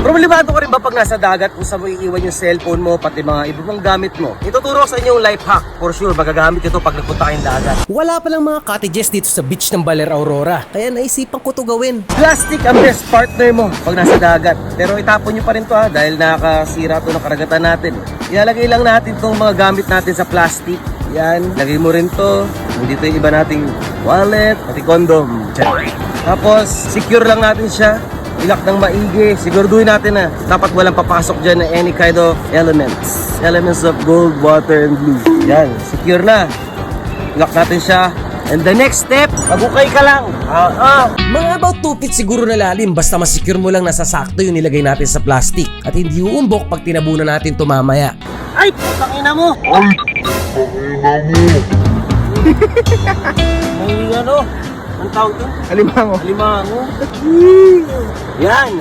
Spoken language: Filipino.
Problemado ka rin ba pag nasa dagat kung saan mo iiwan yung cellphone mo, pati mga iba pang gamit mo? Ituturo ko sa inyo yung life hack. For sure, magagamit ito pag nagpunta kayong dagat. Wala palang mga cottages dito sa beach ng Baler Aurora, kaya naisipan ko to gawin. Plastic ang best partner mo pag nasa dagat. Pero itapon nyo pa rin to ha, dahil nakakasira to ng karagatan natin. Ilalagay lang natin tong mga gamit natin sa plastic. Yan, lagay mo rin to. Dito yung iba nating wallet, pati condom. Tapos, secure lang natin siya. Ilak ng maigi. Siguraduhin natin na dapat walang papasok dyan na any kind of elements. Elements of gold, water, and blue. Yan, secure na. Ilak natin siya. And the next step, magukay ka lang. Mga about 2 feet siguro na lalim, basta masecure mo lang na sasakto yung nilagay natin sa plastic. At hindi uumbok pag tinabunan natin to mamaya. Ay, putang ina mo! May ano? Ang tawag doon? Alimango. Alimango. Yan.